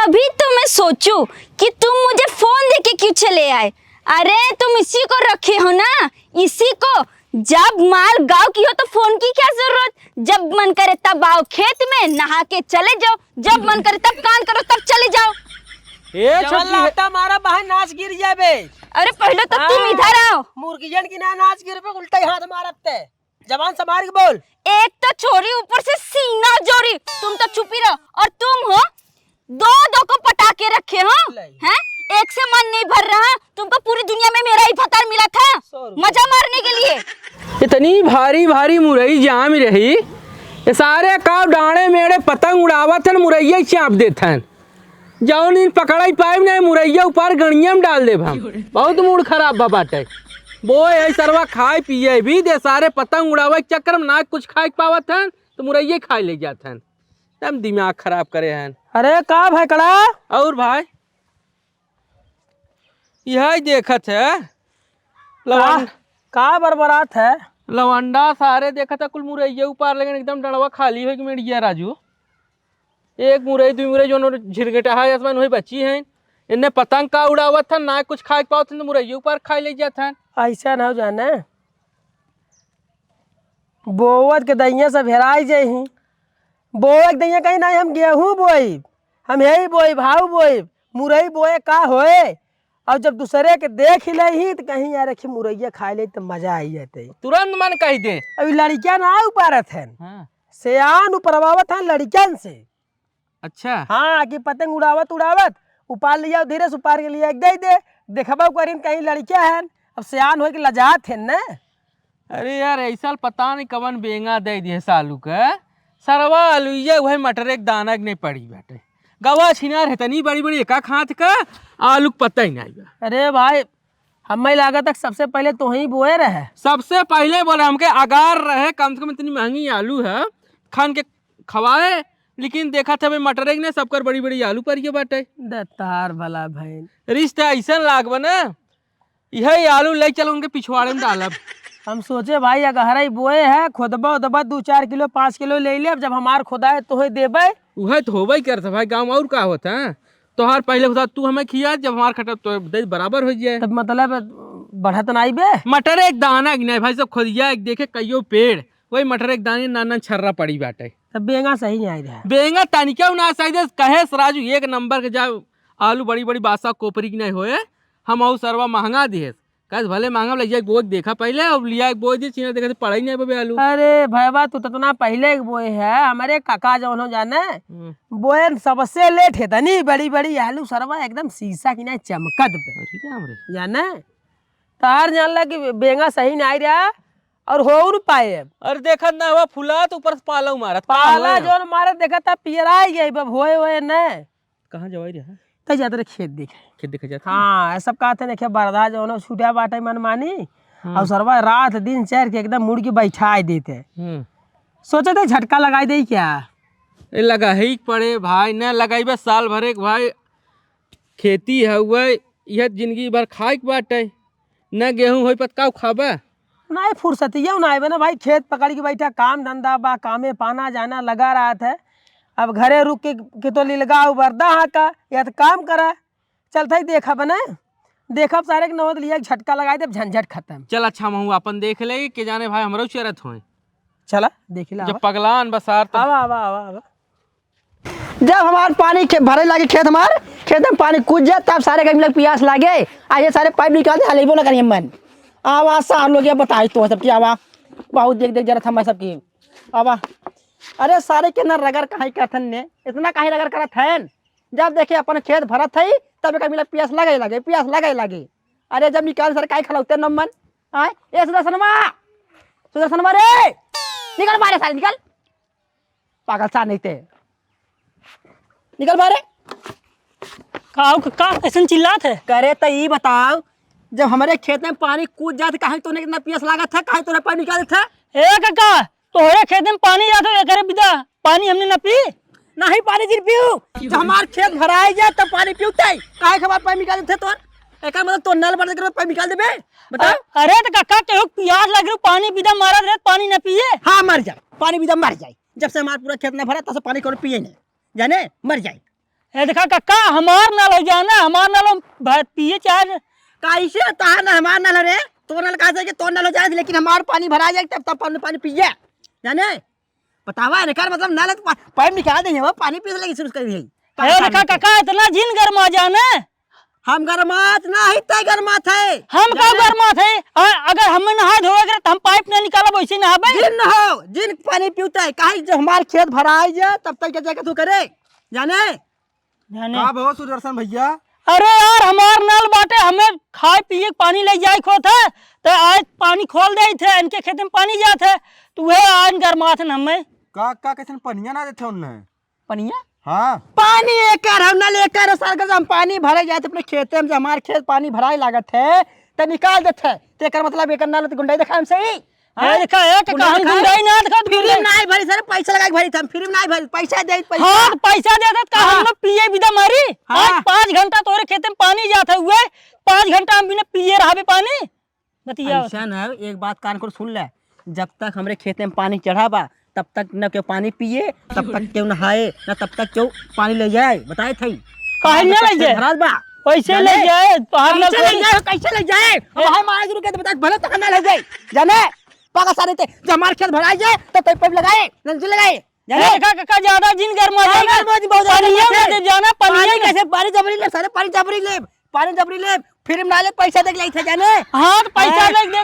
तभी तो मैं सोचूं कि तुम मुझे फोन देके क्यों चले आए। अरे तुम इसी को रखे हो ना, इसी को। जब माल गाँव की हो तो फोन की क्या जरूरत। जब मन करे तब आओ खेत में, नहा के चले जाओ। जब मन करे तब काम करो, तब चले जाओ। हमारा बहन नाच गिर जाबे। अरे पहले तो तुम इधर आओ। मुर्गियन की ना नाच गिर पे उल्टा हाथ मारते। जबान संभाल के बोल। एक तो चोरी, ऊपर से सीना जोरी। तुम तो चुप ही रहो। और तुम हो दो को पटा के रखे हो हैं? एक से मन नहीं भर रहा। तुमको पूरी दुनिया में मेरा ही फतार मिला था मजा मारने के लिए। इतनी भारी भारी मुरई जाम रही, ये सारे काव डाणे मेरे पतंग उड़ावत हन, मुरैया चाप देत हन। जौन इन पकड़ाई पाइब नहीं, मुरैया ऊपर गणिया में डाल देब हम। बहुत मूड खराब बा बाटे। बोए है सरवा खाए पिए भी दे, सारे पतंग उड़ावे के चक्कर में ना कुछ खाए पावत हन तो मुरैया खाए ले जात हन। एकदम दिमाग खराब करे हन। अरे का भाई कड़ा और भाई यह देखत है का बरबरात है। लवंडा सारे देखा था कुल मुरैया ऊपर, लेकिन एकदम डड़वा खाली हो मिट राजू। एक मुरई दो मुरई जो झिरगटा है आसमान वही बची है। इन्हें पतंग का उड़ावत था ना कुछ खाए पाओ तो मुरैया ऊपर खाई ले जात है। ऐसा ना हो जाने बोवत के दैया सब हेराई जाही। बोए के दैया कहीं नहीं, हम गेहूं बोई, हम यही बोई, भाव बोई, मुरई बोए का होए। और जब दूसरे के देख ही नहीं तो कहीं यार रखी मुरैया खा ले तो मजा आई जाते। तुरंत मन कही दे। अभी लड़कियां ना उपारत है। हाँ। सियान उपरवावत है लड़कियन से। अच्छा हाँ कि पतंग उड़ावत उड़ावत उपार लिया, धीरे से उपार के लिए एक दे देखबा करीन कहीं लड़कियां हैं। अब सियान हो के लजात है ना। अरे यार ऐसा पता नहीं कवन बेंगा दे दिए सालू का। सरवा आलूया वही मटर एक दाना नहीं पड़ी बैठे। गवा छिनार है तनी बड़ी बड़ी एका खात का आलू पता ही नहीं। अरे भाई हमें लागत तक सबसे पहले तो ही बोए रहे। सबसे पहले बोले हमके अगार रहे, कम से कम इतनी महंगी आलू है खान के खवाए। लेकिन देखा था भाई मटर एक ने सबकर बड़ी बड़ी आलू पर ये बाटे। दत्तार भला भाई रिश्ता ऐसा लागबा ना, यही आलू ले चलो उनके पिछवाड़े में डालब। हम सोचे भाई अगर ही बोए है खोदबा उदबा 2-4 किलो 5 किलो ले ले। जब हमार खोदाए तो देबे वह तो होबे करता भाई। गाँव और का होता है तोहार पहले होता तू हमें खिया, जब हमार खटा तो दे बराबर हो जाए। तब मतलब बढ़त नहीं बे। मटर एक दाना नहीं भाई सब खोदिया एक देखे कईयो पेड़ वही मटर एक दाने नाना छर्रा पड़ी बाटे। तब बेंगा सही नहीं आई रहा। बेंगा तानिका ना सही कहे राजू एक नंबर के जा आलू बड़ी बड़ी बासा कोपरी की नहीं होए। हम और सरवा महंगा दिए कह भले महंगा लग जाए। बोए देखा पहले और लिया बोए दी चीना देखा पड़ा ही नहीं बबे आलू। अरे भैया तू तो ना पहले बोए है। हमारे काका जौन हो जाने बोए सबसे लेट है तनी बड़ी बड़ी आलू सरवा एकदम शीशा की नहीं चमकत पे जाने। तार जान ला कि बेंगा सही नहीं आई रहा और हो न पाए। अरे देखा ना हुआ फुला तो ऊपर से पाला मारत पाला जो मारत देखा था पियरा गई बब होए होए न। कहाँ जवाई रहा तो जाते रहे खेत देखे। खेत देखा जाता। हाँ सब कहते ना बरदा जो ना छूटा बाटे मन मानी। और सरवा रात दिन चैर के एकदम मुड़ के बैठा देते। सोचे थे झटका लगाई दे क्या लगा ही पड़े भाई न लगाई साल भरे भाई। खेती है वह यह जिंदगी भर खाए के बाटे न गेहूं हो पतका खाबा नहीं फुर्सतिया ना ना भाई। खेत पकड़ के बैठा काम धंधा बा कामे पाना जाना लगा रहा था। अब घरे रुक के तो लगा बरदा हाँ का या तो काम करा चलता ही देखा बना देखा सारे के नौत लिया झटका लगाए दे झंझट खत्म। चल अच्छा हम अपन देख ले के जाने भाई हमरो चरत हो। चला देख ला जब पगलान बसार तो आवा आवा आवा आवा। जब हमारे पानी भरे लगे खेत में पानी कूद जाए तब सारे कहीं लग प्यास लागे आइए सारे पाइप निकाल दे हलेबो ना करिए मन। आवा सार लोग बताई तो सबकी आवा बहुत देख देख जरा थमा सबकी आवा। अरे सारे के ना रगड़ कहीं करथन ने इतना कहीं रगड़ करत है। जब देखे अपन खेत भरत है तब कभी प्यास लगे लगे। अरे जब निकाल सर काहे खलौते नमन आए ए सुदर्शनवा रे निकल बारे सारे निकल पागल सा नहीं थे निकल बारे। का ऐसा चिल्लात है। करे तो ये बताओ जब हमारे खेत में पानी कूद जाते कहीं तो कितना प्यास लागत था कहीं तो पानी निकाले था। ए काका तोहरे खेत में पानी जाता है करे बिदा पानी हमने न पी नहीं पानी जिर पीऊ। जब हमारे खेत भराई जाए तब पानी पीते काहे के बाद पानी निकाले थे तोर एक मतलब तो नल बंद कर पानी निकाल देबे बता। अरे तो काका केहू प्यास लग रही पानी बिदा मारा रहे पानी न पिए। हाँ मर जाए पानी बिदा मर जाए। जब से हमारे पूरा खेत न भरा तब से पानी कौन पिए नहीं जाने मर जाए। ए देखा कक्का हमार नल हो जाना, हमार नल हम पिए चाहे। कैसे तार ना हमार नल रे, तो नल कहा कि तो नल हो जाए, लेकिन हमार पानी भरा जाए तब पानी पिए जाने। बतावा इनकार मतलब नल पाइप निकाल देंगे वो पानी पीने लगी शुरू कर दी। ए देखा कक्का इतना जिन गरमा जाना, हम गरमात ना ही तय गरमात है। हम का गरमा थे। अगर हमें नहा धोएगा तो हम पाइप नहीं निकाला वैसे नहाबे। जिन हो जिन पानी पीता है काहे जो हमार खेत भराई जाए तब तक क्या जाके तू करे जाने। जाने बहुत सुदर्शन भैया। अरे यार हमार नल बाटे, हमें खाए पिए के पानी ले जाए खो थे तो आज पानी खोल दे थे, इनके खेत में पानी जाते तो वह आज गरमा थे हमें। का कैसे पनिया ना देते उनने पनिया हाँ पानी एकर हम नल एकर साल का हम पानी भरे जाए अपने खेत में, हमारे खेत पानी भराई लागत है तो निकाल देते है। तो एकर मतलब एकर नल गुंडाई देखा हम सही। ए देखा ए कक्का हम गुंडाई ना देखा फ्री में नहीं भरी सर, पैसा लगा के भरी हम फ्री में नहीं भरी, पैसा दे पैसा। हाँ पैसा देता का हम लोग पिए बिदा मारी। हाँ। आज 5 घंटा तोरे खेत में पानी जाता हुए, 5 घंटा हम बिना पिए रहा पानी। बतिया ऐसा ना एक बात कान को सुन ले, जब तक हमरे खेत में पानी चढ़ा बा तब तक न क्यों पानी पिए, तब तक क्यों नहाए, न तब तक क्यों पानी ले जाए। बताए थे काहे न ले जाए? भरात बा पैसे ले जाए बाहर ना कैसे ले जाए, कैसे ले जाए अब हम मारे गुरु के बता भले तक ना ले जाए जाने। पाका सारे थे जब हमारे खेत भराई जाए तो पाइप लगाए नल लगाए जाने। देखा कक्का ज्यादा जिन गरमा जाएगा पानिया में दे जाना, पानी कैसे पानी जबरी ले सारे पानी जबरी ले फिर में ले पैसा दे थे जाने। हाँ तो पैसा ले दे।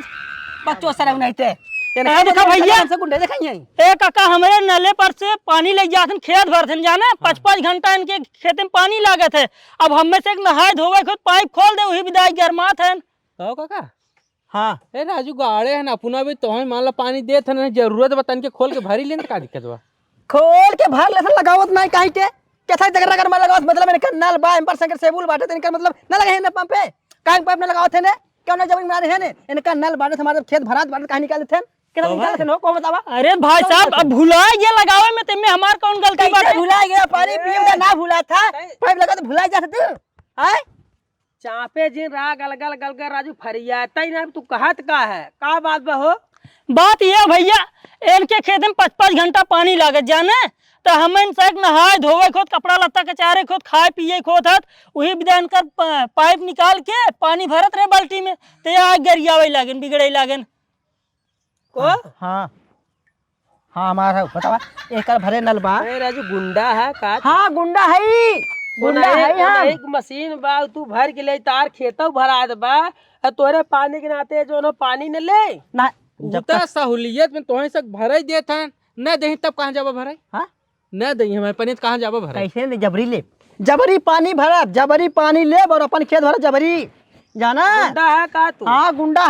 बच्चों सारे नहीं थे देखा भैया हमसे गुंडे दिखाइए। ए कक्का हमारे नले पर से पानी ले जाते खेत भरते जाना, 5-5 घंटा इनके खेत में पानी लागत है। अब हमें से एक नहाए धोवे खुद पाइप खोल दे वही विदाई गरमात है। कहो काका हाँ ए राजू गाड़े है ना अपना भी तो मान लो पानी देत है, जरूरत बतन के खोल के भरी लेन का दिक्कत बा। खोल के भर लेसन लगावत नहीं काहे के कैसा जगह अगर मैं लगावत मतलब मैंने नल बा एम्पर संकर सेबुल बाटे इनका मतलब न लगे है ना पंप पे काहे पाइप न लगावत है ने क्यों ना जमीन मारे है ने इनका नल बाटे हमारे खेत भरात बाटे कहां निकाल देथे केना निकाल देथे हो को बतावा। अरे भाई साहब अब भुला ये लगावे में तेमे हमार कौन गलती बाटे? भुला गया पानी पिए ना भुला था पाइप लगा तो भुला जा तू हां चापे जिन रा गलगल गलगल राजू फरिया तई ना तू कहत का है का बात बा हो। बात ये भैया इनके खेत में 5-5 घंटा पानी लागत जाने तो हम इनसे नहाए धोवे खोद कपड़ा लत्ता कचारे खोद खाए पिए खोद हत वही विधान कर पाइप निकाल के पानी भरत रहे बाल्टी में तो आज गरियावे लागन बिगड़े लागन को। हां हां हमारा बतावा एकर भरे नल बा। ए राजू गुंडा है का? हां गुंडा है गुंडा है। हां एक मशीन बा तू भर के ले तार खेतों भरा दे बा तोरे पानी के नाते जो न पानी न ले ना जब तक सहूलियत में तोहे सब भराई देत हैं न दही तब कहां जाबा भराई। हां न दही हमारे पानी कहां जाबा भराई। कैसे नहीं जबरी ले जबरी पानी भरा जबरी पानी ले और अपन खेत भरा जबरी जाना। गुंडा है का तू? हाँ गुंडा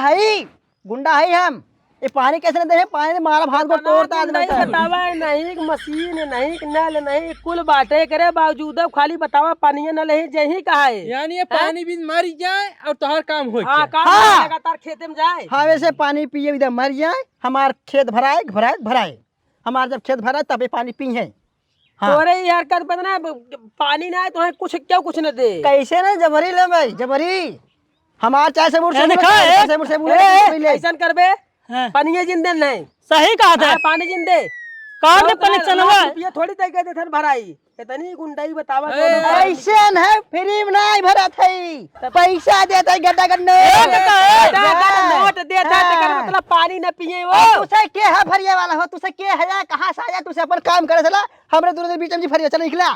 है हम। ये पानी कैसे नहीं दे पानी मारा भात को तोड़ता नहीं बतावा नहीं मशीन नहीं नल नहीं कुल बाटे करे बावजूद खाली बतावा पानी न ले जही कहा है यानी ये पानी भी मर जाए और तोहर काम हो हाँ। लगातार खेते में जाए। हाँ वैसे पानी पिए इधर मर जाए हमार खेत भराए हमार जब खेत भराए तब ये पानी पिए। हाँ। तोरे यार कर बदना पानी ना है तो कुछ क्यों कुछ न दे कैसे ना जबरी ले भाई जबरी हमार चाय से ऐसा करबे हाँ। पानी जिंदे नहीं सही कहा था पानी जिंदे काट दे कनेक्शन ये थोड़ी तय के देथन भराई इतनी गुंडाई बतावा ऐसे है फ्री में नहीं भरा थे पैसा देता है गड्ढा का नोट देता है मतलब पानी न पिए वो तुसे के है फरिया वाला हो तुसे के है कहां से आया तुसे अपन काम करे चला हमरे दोनों बीच में फरिया चल निकला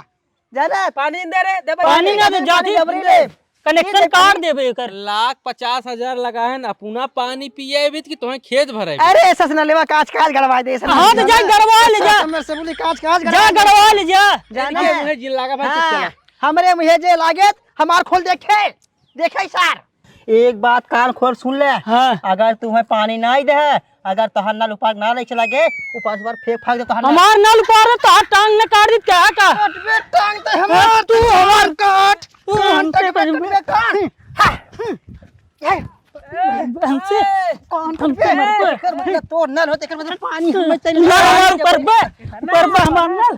जाना पानी दे रे दे पानी ना दे जाती जबरी ले कनेक्शन काट देबे एकर 1,50,000 लगा है ना पुना पानी पिए भी कि तुम्हें खेत भरे। अरे ससना लेवा काच गड़वा दे हाँ तो जा गड़वा ले जा हमर से बोली काच जा गड़वा ले जा जाना मुझे जिल लगा भाई चला हमरे मुझे जे लागत हमार खोल देखे सर एक बात कान खोल सुन ले। हाँ। अगर तुम्हें पानी नहीं दे अगर तोहर नल ऊपर ना ले चला गे ऊपर से बार फेंक फाक दे तोहर हमार नल पार तो टांग ने काट दी क्या का कटबे टांग ते हमार तू हमार काट तू हमसे कटबे काट हमसे कौन कर मतलब तोड़ नल होते कर मतलब पानी हम चल हमार ऊपर बे हमार नल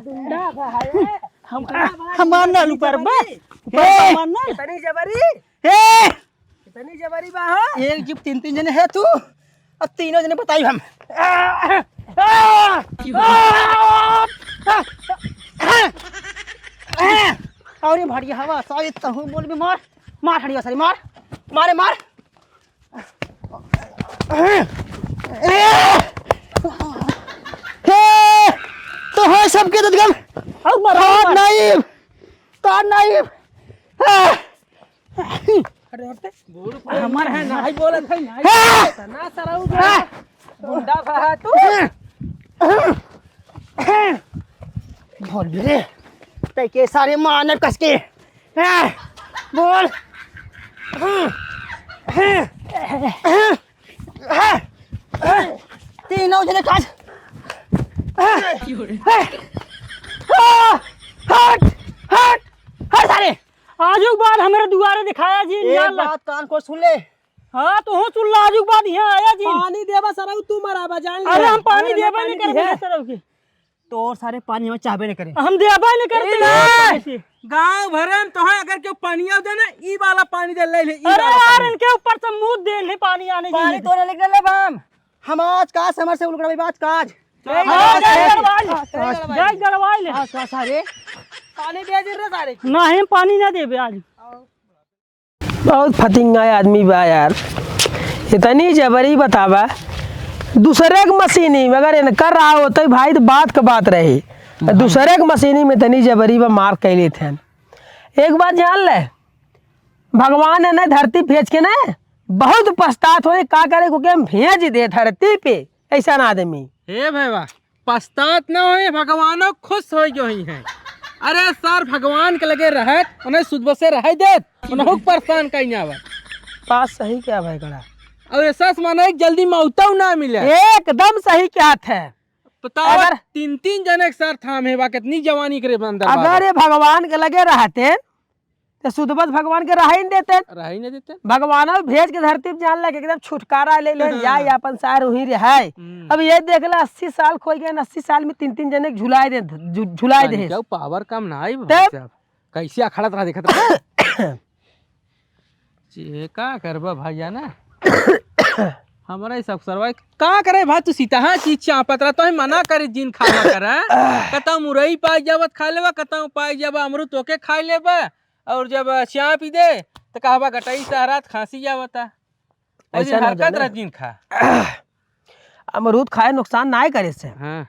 हमार नल ऊपर बे हमार नल इतनी जबरी ए इतनी जबरी बा हो एक जीप 3 जने है तू अब तीनों जने बताई हम और ये भाड़ी हवा सारी तहु बोल भी मार मार हड़िया सारी मार मारे मार तो है सबके ददगम तार नाइब तार नाइब हमार है ना भाई बोलत है ना सराऊ गुंडा है तू बोल रे ते के सारे मानर कस के बोल तीनों जने काज हट हट हट सारे आजू बाद हमारे दुआरे दिखाया जी एक बात कान को सुन ले हाँ तो हूँ सुन ला आजू बाद यहाँ आया जी पानी देबा सराऊ तू मराबा जान अरे हम पानी देबा नहीं करते तरफ के तो सारे पानी में चाहबे नहीं करे हम देबा नहीं करते गांव भरे में तो है अगर क्यों पानी आउ देना ई वाला पानी दे ले ई अरे यार इनके ऊपर से मुंह दे ले पानी आने पानी जी तो नहीं निकले बम हम आज काज समर से उलगड़ा बात काज हाँ, जाए गड़वाई ले सारे पानी दे दे रे सारे ना हम पानी ना देबे आज बहुत फतिंगा आदमी बा यार इतनी जबरी बतावा दूसरे के मशीनी मगर इन कर रहा होता भाई तो बात का बात रही दूसरे के मशीनी में इतनी जबरी बा मार कैले थे एक बात जान ले भगवान ने ना धरती भेज के ना बहुत पछतात हो का करे को हम भेज दे धरती पे ऐसा ना आदमी हे भैया पछतात न होए भगवानो खुश हो जो ही है अरे सर भगवान के लगे रहत उन्हें सुध से रह देत उन्हें परेशान कहीं आवा बात सही क्या भाई कड़ा और ऐसा माना जल्दी मौताऊ ना मिले एकदम सही क्या है बताओ अगर- तीन तीन जने के साथ थामे बा कितनी जवानी करे अंदर अगर ये भगवान के लगे रहते तो सुधबत भगवान के रह ही नहीं देते रह ही नहीं देते भगवान भेज के धरती पे जान लगे एकदम छुटकारा ले ले या अपन सार वहीं रहाय अब ये देख ला 80 साल खोल गए 80 साल में तीन तीन जने के झुलाए दे क्या पावर कम ना आई तब- कैसे अखड़त रहा देखत रहा जे का करबा भैया ना हमारा ही सब सरवाई का करे भाई तू सीता हाँ चीज चापत रहा तो ही मना करे जिन खावा करा कता मुरई पाई जावत खा लेबा कता पाई जाबा अमरूद तोके खा लेबा और जब चाय पी दे तो कहबा गटाई सहरात खांसी जावता ऐसे ना हरकत जाने। रह जिन खा अमरूद खाए नुकसान ना करे से हाँ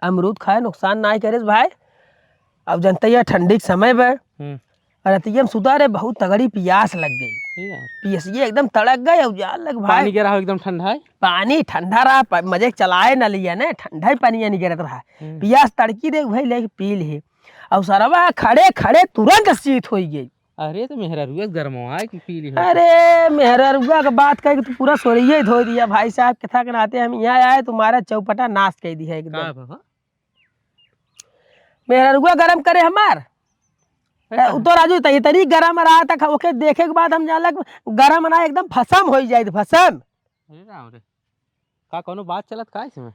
अमरूद खाए नुकसान ना करे से भाई अब जनता ये ठंडी के समय में रतिया में सुधा रे बहुत तगड़ी प्यास लग गई पियस ये एकदम तड़क गए और जान लग भाई पानी गिरा हो एकदम ठंडा है पानी ठंडा रहा मजे चलाए न लिया ना ठंडा ही पानी नहीं गिरत रहा प्यास तड़की देख भाई लेके पी ली और सरवा खड़े खड़े तुरंत शीत हो गई अरे तो मेहरा रुआ गरमवा कि पी ली हो अरे मेहरा रुआ का बात कह के तू पूरा सोरिया ही धो दिया भाई साहब कथा के नाते हम यहाँ आए तुम्हारा चौपटा नाश कर दिया का एकदम बाबा मेहरा रुआ गरम करे हमार तो राजू तय तरी गरम रहा था ओके देखे के बाद हम जानलक गरम ना एकदम भसम हो जाए भसम अरे राम रे का कोनो बात चलत का इसमें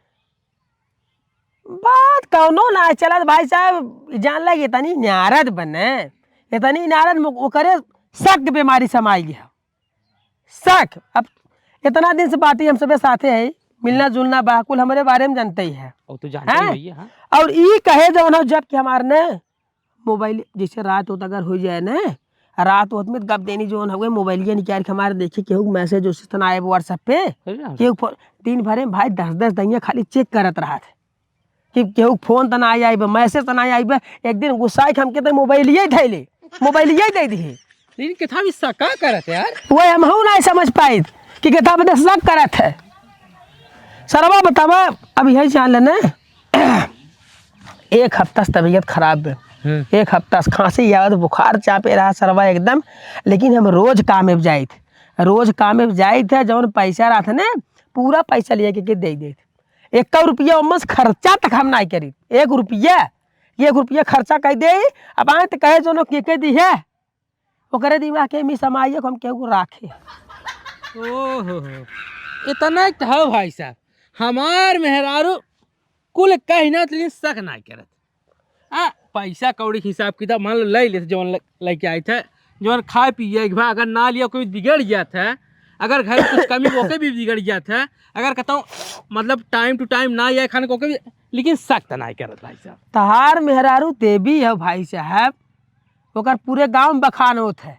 बात कौनो ना चलत भाई साहब जान लगे इतनी नारद बने इतनी नारद वो करे शक बीमारी समाई गया शक अब इतना दिन से बातें हम सबे साथे है मिलना जुलना बाकुल हमारे बारे में जानते ही है और तू जानते हैं? ही भैया हाँ और ये कहे जो ना जब कि हमारे ने मोबाइल जैसे रात होता अगर हो जाए ना रात होत में गप देनी जो हुए मोबाइलिया निकाल के हमारे देखे केहू मैसेज उस तरह आए व्हाट्सएप पे अरे राम रे। केहू दिन भरे में भाई 10-10 दैया खाली चेक करत रहा थे कि केहू फोन तना आई मैसेज तना आई एक दिन गुस्सा के हमके तो मोबाइलिया धैले मोबाइलिया दे दी लेकिन कितना भी शक का करत है यार वो हम नहीं समझ पाई कि कितना बदे शक करत है सरवा बतावा अब यही जान लेना एक हफ्ता से तबीयत खराब है एक हफ्ता से खांसी आवत बुखार चापे रहा सरवा एकदम लेकिन हम रोज काम में जाए थे रोज काम में जाए थे जब पैसा रहा था ना पूरा पैसा लिए के दे देते 1 रुपया उम्मस खर्चा तक हम नहीं करी 1 रुपया खर्चा कर दे अब आए तो कहे जो के दी है वो करे दीवा के मी समाइए हम केहू राखे ओहो इतना ही तो भाई साहब हमार मेहरारू कुल कहना लेकिन शक ना करत पैसा कौड़ी के हिसाब किताब मान लो ले लेते जवन लेके आए थे जवन खाए पिए के भाई अगर ना लिया कोई बिगड़ जाता है अगर घर में कुछ कमी होके भी बिगड़ जाता है अगर कहता हूँ मतलब टाइम टू टाइम ना आए खाने को भी लेकिन शक तो ना करत भाई साहब तहार मेहरारू देवी है भाई साहब ओकर पूरे गांव में बखान होत है।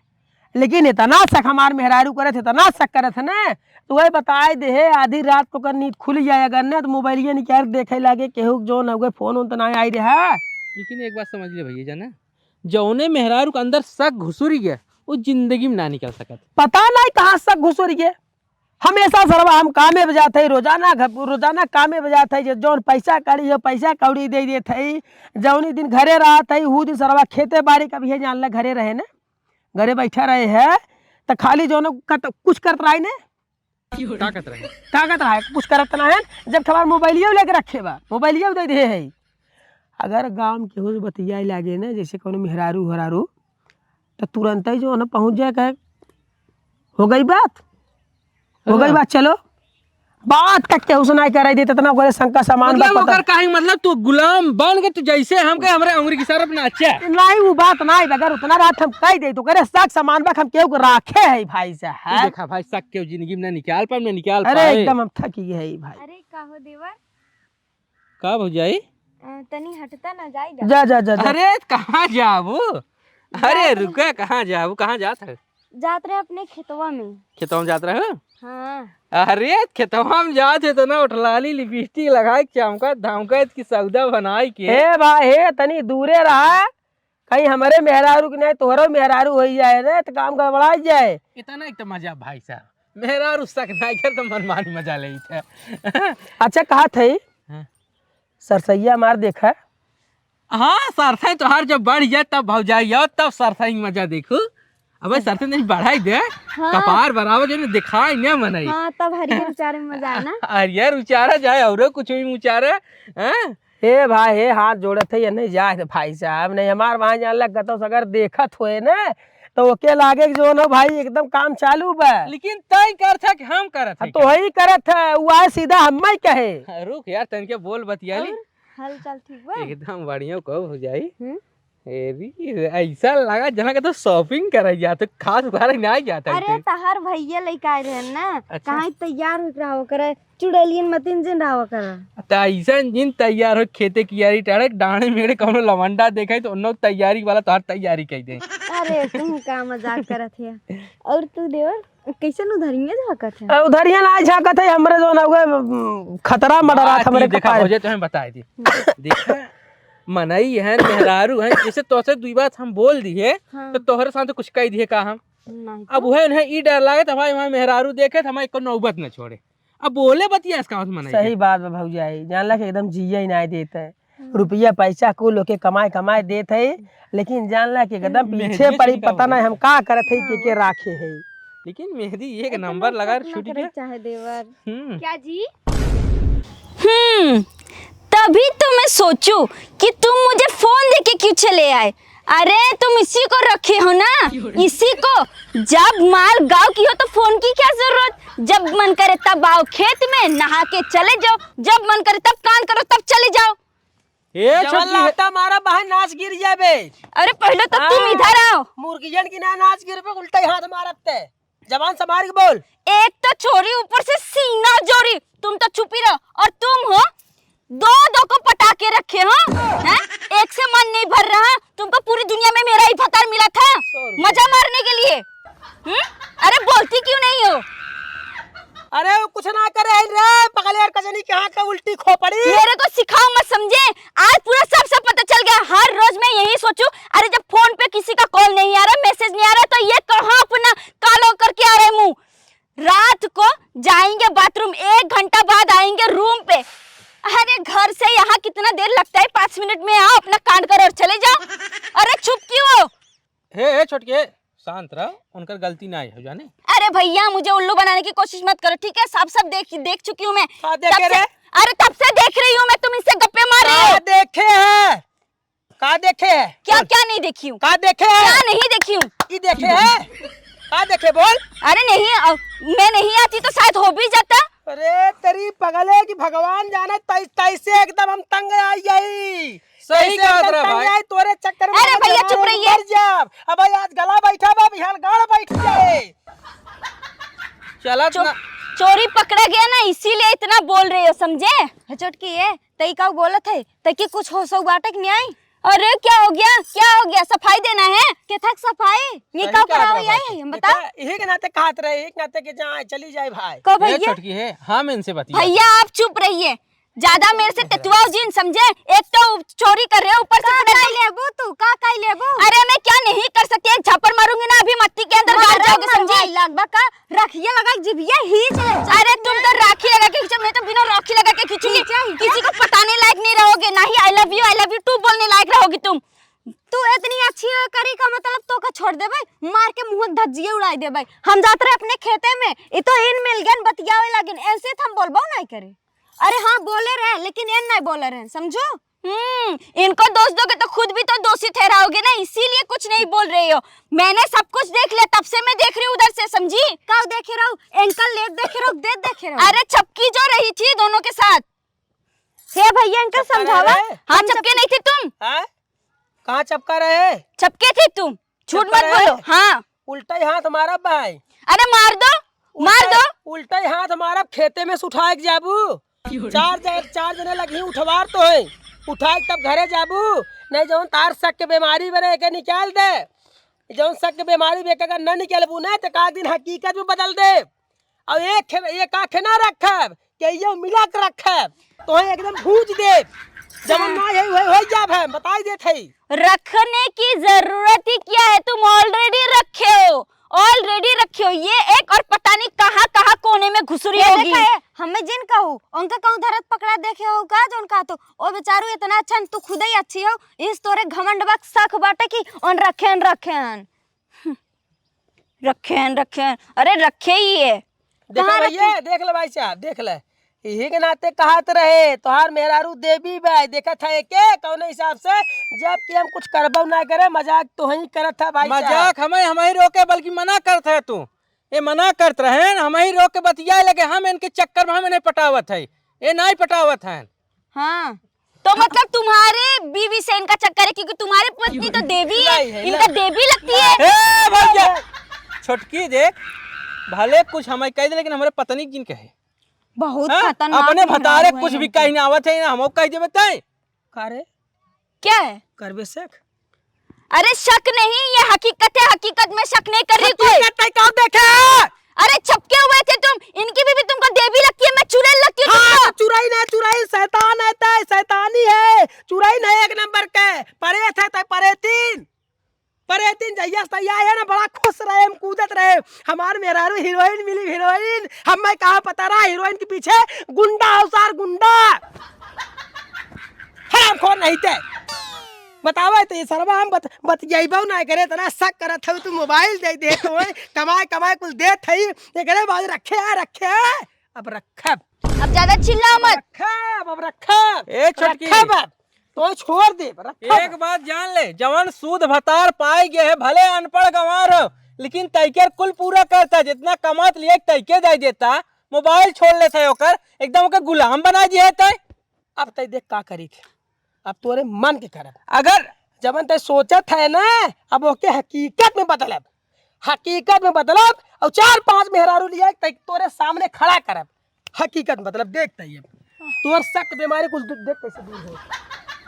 लेकिन इतना शक हमार मेहरारू करे थे, इतना शक करे थे ना, तो वही बताए दे है आधी रात को कर नींद खुल जाए अगर ने तो मोबाइलिए निकाल देखे लागे केहू जो न हुए फोन उन तो ना आई रहा। लेकिन एक बात समझ ले भैया जाना, जौने मेहरारू के अंदर शक घुसुरी गया वो जिंदगी में ना निकल सकत। पता नहीं कहाँ शक घुसुर गए। हमेशा सरवा हम कामे बजाते है, रोजाना कामे बजाते है, जौन पैसा कड़ी हो पैसा कौड़ी दे देते है। जौनी दिन घरे रहते है वो दिन सरवा खेते बाड़ी का भी है जान ला घरे रहे ना, घरे बैठा रहे है तो खाली जो कुछ करत रहे ने ताकत रहे कुछ करत ना है। जब हमार मोबाइलियो लेके रखे बा मोबाइलियो दे दे है। अगर गाँव में केहू बतिया लागे ना जैसे कोनो मेहरारू हरारू तो तुरंत ही जो है ना पहुँच जाए कहे हो गई बात चलो बात का केहू से नहीं करे देते इतना करे शंका सामान मतलब ओकर काहे मतलब तू गुलाम बन के तू जैसे हमके हमरे उंगली की सरफ ना अच्छा नहीं वो बात नहीं अगर उतना रात हम कह दे तो करे शक सामान बक हम केहू को राखे है भाई साहब। देखा भाई शक के जिंदगी में ना निकाल पाए ना निकाल अरे पाए। एकदम हम थकी है भाई। अरे काहो देवर का हो जाई तनी हटता ना जाएगा। जा जा जा, जा। अरे कहाँ जाबू? अरे रुका कहाँ जाबू? कहाँ जात है? जात रहे अपने खेतवा में। खेतवा में जात रहे हो? हाँ अरे खेतवा में जात है तो ना उठलाली लिपस्टिक लगाए चमका धमका की सौदा बनाई के हे भाई हे तनी दूरे रहा कहीं हमारे मेहरारू के नहीं तोहरो मेहरारू हो जाए ना तो काम गड़बड़ा जाए। इतना एक तो मजा भाई साहब मेरा रुस्सा नहीं कर तो मनमानी मजा ले थे। अच्छा कहा थे हाँ। सरसैया मार देखा। हाँ सरसई तो हर जब बढ़ जाए तब भौजाई तब सरसई की मजा देखो। अब सरसई नहीं बढ़ाई दे हाँ। कपार बराबर जो दिखाई नहीं मनाई। हाँ तब हरियर उचारे में मजा है ना। हरियर उचारा जाए और कुछ भी उचारा। हाँ? हे भाई हे हाथ जोड़े थे नहीं जाए भाई साहब नहीं हमार वहाँ जान लग तो अगर देखत हुए ना तो ओके लागे जो ना भाई एकदम काम चालू बा। लेकिन तय कर था कि हम करत तो वही करत है वो आए सीधा हम ही कहे। रुक यार तनके बोल बतियाली हाल चाल ठीक बा। एकदम बढ़िया कब हो जाई। अरे ऐसा लगा जना के तो शॉपिंग करे जा तो खास घर नहीं आ जाता। अरे तहार भैया लेके आए रहे ना। अच्छा। कहाँ तैयार हो रहा करे चुड़ैलियन मतीन जिन रहा करे। तो ऐसा जिन तैयार हो खेते की यारी टाड़े डाणे मेरे कौनो लवंडा देखे तो उन तैयारी वाला तो हर तैयारी कह दे। अरे तुम का मजाक करत है। और तू देवर कैसन उधरिए झाकत है। उधरिया ना झाकत है हमरे जो ना खतरा मडरा था हमरे देखा मुझे तो हम बताए थी। देखा मनई है मेहरारू है जैसे तोसे दुई बात हम बोल दिए हाँ। तो तोहरे साथ कछ कह दिए का हम नहीं अब वह इन्हें ई डर लागे तो भाई हमारे मेहरारू देखे तो हमारे को नौबत न छोड़े। अब बोले बतिया इसका मनई सही बात है भौजाई जानला के एकदम जिया ही नहीं देते है रुपया पैसा को लोग के कमाए देते है लेकिन जानला के एकदम पीछे पड़ी पता नहीं हम का करत है के राखे है। लेकिन मेहंदी एक नंबर लगा छूट गया चाहे देवर। क्या जी? तभी तो मैं सोचूं कि तुम मुझे फोन देके क्यों चले आए। अरे तुम इसी को रखे हो ना, इसी को। जब माल गाँव की हो तो फोन की क्या जरूरत। जब मन करे तब आओ खेत में नहा के चले जाओ, जब मन करे तब कान करो तब चले जाओ। हमारा बहन नाच गिर जाबे। अरे पहले तो तुम इधर आओ। मुर्गियन की ना नाच गिर पे उल्टा हाथ मारते जवान संभाल के बोल। एक तो चोरी ऊपर से सीना जोरी। तुम तो चुप ही रहो। और तुम हो दो को पटा के रखे हो हैं? एक से मन नहीं भर रहा। तुमको पूरी दुनिया में मेरा ही फतार मिला था मजा मारने के लिए। अरे बोलती क्यों नहीं हो। अरे वो कुछ ना करे रे पगले यार कजनी के हाथ का उल्टी खोपड़ी। मेरे को सिखाओ मत समझे। आज पूरा सब पता चल गया। हर रोज मैं यही सोचूं अरे जब फोन पे किसी का कॉल नहीं आ रहा मैसेज नहीं आ रहा तो ये कहाँ अपना कालो करके आ रहे मुंह। रात को जाएंगे बाथरूम 1 घंटा बाद आएंगे रूम पे। अरे घर से यहाँ कितना देर लगता है 5 मिनट में आओ अपना कांड करो और चले जाओ। अरे चुप क्यों हो। हे छोटके शांत रहो उनकर गलती ना हो जाने। अरे भैया मुझे उल्लू बनाने की कोशिश मत करो ठीक है। सब देख चुकी हूँ मैं। अरे तब से देख रही हूँ मैं तुम इससे गप्पे मार रहे हो। देखे है का देखे है क्या नहीं देखी हूँ। का देखे है क्या नहीं देखी हूँ। की देखे है का देखे बोल। अरे नहीं मैं नहीं आती तो शायद हो भी जाता। अरे तेरी पगले की भगवान जाने तैसे एकदम हम तंग आई जाई। सही कहा तेरा भाई। तोरे चक्कर में अरे भैया चुप रहिए। अब आज गला बैठा बा बिहान गाड़ बैठ जाए। चला चोरी पकड़ा गया ना इसीलिए इतना बोल रहे हो समझे। चटकी है तई का बोलत है तई की कुछ हो सो बाटक नहीं आई। अरे क्या हो गया सफाई देना है केथक सफाई ये का कराओ यही हम बता यही के नाते कहत रहे, एक नाते के जाए चली जाए भाई। को ये भैया छोटकी है, हम इनसे बतिया। भैया आप चुप रहिए, ज्यादा मेरे से तेतुआ जीन समझे। एक तो चोरी कर रहे हो, ऊपर से पकड़ लेबू तू का काई लेबू। अरे मैं क्या नहीं कर सकती, एक झापड़ मारूंगी ना अभी मत्ती के अंदर गाड़ जाओगे समझी। लगभग का रखिए लगा जिभिया ही चले। अरे तुम तो राखी लगा के खींचो, मैं तो बिना राखी लगा के खींचूंगी। किसी को पटाने लायक नहीं रहोगे, ना ही आई लव यू टू बोलने लायक रहोगी तुम। तू इतनी अच्छी करी का मतलब तो का छोड़ दे भाई, मार के मुंह धज्जिए उड़ाई दे भाई। हम जाते रहे अपने खेते में, ये तो इन मिल गन बतियावे लगिन, ऐसे हम बोलबो नहीं करे। अरे हाँ बोले रहे लेकिन इन नहीं बोले रहे, समझो। इनको दोष दोगे तो खुद भी तो दोषी ठहराओगे ना, इसीलिए कुछ नहीं बोल रही हो। मैंने सब कुछ देख लिया, तब से मैं देख रही हूँ उधर से, समझी। कब देखे रहो एंकल लेट देखे रहो दे देखे रहो। अरे चपकी जो रही थी दोनों के साथ। हे भैया अंकल समझावा। हाँ चपके नहीं थे तुम। कहाँ चपका रहे? चपके थे तुम, झूठ मत बोलो। हाँ उल्टा ही हाथ हमारा भाई। अरे मार दो मार दो। उल्टा ही हाथ हमारा खेते में से उठाए के जाबू। चार जने लगी उठवार तो है, उठाए तब घरे जाबू। नहीं जौन तार शक के बीमारी बने के निकाल दे, जौन शक के बीमारी बे अगर न निकालबू ना तो का दिन हकीकत में बदल दे। और एक आँख ना रखब के ये मिला के रखब तो एकदम भूज दे। जब ना यही हो जाब है बताई देत है। रखने की जरूरत ही क्या है, तुम ऑलरेडी रखे हो, ऑलरेडी रखे हो। ये एक और पता नहीं कहाँ कहाँ कोने में घुसरी होगी। हमें जिन कहूँ उनका कहूँ धरत पकड़ा देखे हो का जो उनका तो ओ बेचारू इतना अच्छा तू खुद ही अच्छी हो, इस तोरे घमंड बक शक बाटे की उन रखेन रखेन। अरे रखे ही है। देखा भैया देख ले भाई साहब देख ले, यही के नाते कहत रहे तोहार मेहरारू देवी भाई देखा था के कौन हिसाब से जब कि हम कुछ करबो ना करे मजाक तो ही करत था भाई। मजाक हमें ही रोके बल्कि मना करत है तू। ये मना करत रहे हम ही रोक के बतियाए लगे, हम इनके चक्कर में हमें नहीं पटावत है, ये नहीं पटावत है। हाँ तो मतलब तुम्हारे बीवी से इनका चक्कर है क्योंकि तुम्हारी पत्नी तो देवी है, इनका देवी लगती है। भैया छोटकी देख भले कुछ हमें कह दे लेकिन हमारे पत्नी जिन कहे बहुत खतरनाक अपने भतारे कुछ भी कहीं ना आवत है ना हम कह दे बताए करे क्या है करबे शक। अरे शक नहीं ये हकीकत है, हकीकत में शक नहीं कर रही कोई। देखे अरे छपके हुए थे तुम, इनकी बीवी तुमको देवी लगती है, मैं चुड़ैल लगती हूँ। हाँ, चुराई ना चुराई शैतान है, शैतानी है, चुराई नहीं एक नंबर के परे थे परे तीन जैया सैया है ना बड़ा खुश रहे हम कूदत रहे। हमार मेहरारू हीरोइन मिली, हीरोइन हमें कहा पता रहा हीरोइन के पीछे गुंडा उसार गुंडा हराम खोर नहीं थे। बतावे तो ये सरवा हम बतियाइबो ना करे तना शक करत हो तू मोबाइल दे दे तो कमाए कुछ दे थई ये करे बाद रखे अब रखब। अब ज्यादा चिल्लाओ मत। रखब ए छोटकी तो छोड़ दे। एक बात जान ले, जवन सूद भतार पाए गए है भले अनपढ़ गंवार हो लेकिन तैके कुल पूरा करता, जितना कमात लिए तैके दे देता, मोबाइल छोड़ लेता है ओकर एकदम ओकर गुलाम बना दिया है। अब तय देख का करी थे, अब तोरे मन के करब। अगर जबन तय सोचत है ना अब ओके हकीकत में बदलब और 4-5 मेहरारू लिए तय तोरे सामने खड़ा करब। हकीकत मतलब देख तय तोर शक बीमारी कुछ देख कैसे दूर हो।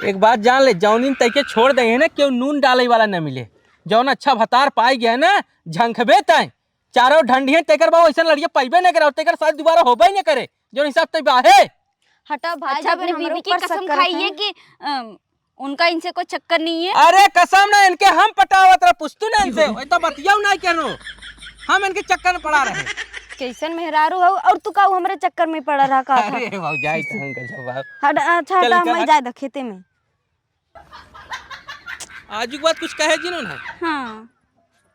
एक बात जान ले, जौन दिन तैके छोड़ दे है ना क्यों नून डाले वाला न मिले, जौन अच्छा भतार पाई गया ना झंखबे तय चारों ढंडिया तेकर बाबू ऐसा लड़िया पैबे न करे और तेकर शायद दोबारा होबे न करे जो हिसाब तय बाहे। हटा भाई अच्छा, अपनी बीवी की कसम खाइए कि उनका इनसे कोई चक्कर नहीं है। अरे कसम ना इनके हम पटावत रहे पुस्तू ना इनसे तो बतियाऊ ना कहनो हम इनके चक्कर में पड़ा रहे। कैसन मेहरारू हो और तू का हमारे चक्कर में पड़ा रहा का। अरे भाऊ जाई तो हम कर जवाब हट अच्छा हटा मैं जाए खेते में। आज की बात कुछ कहे जिन्होंने। हाँ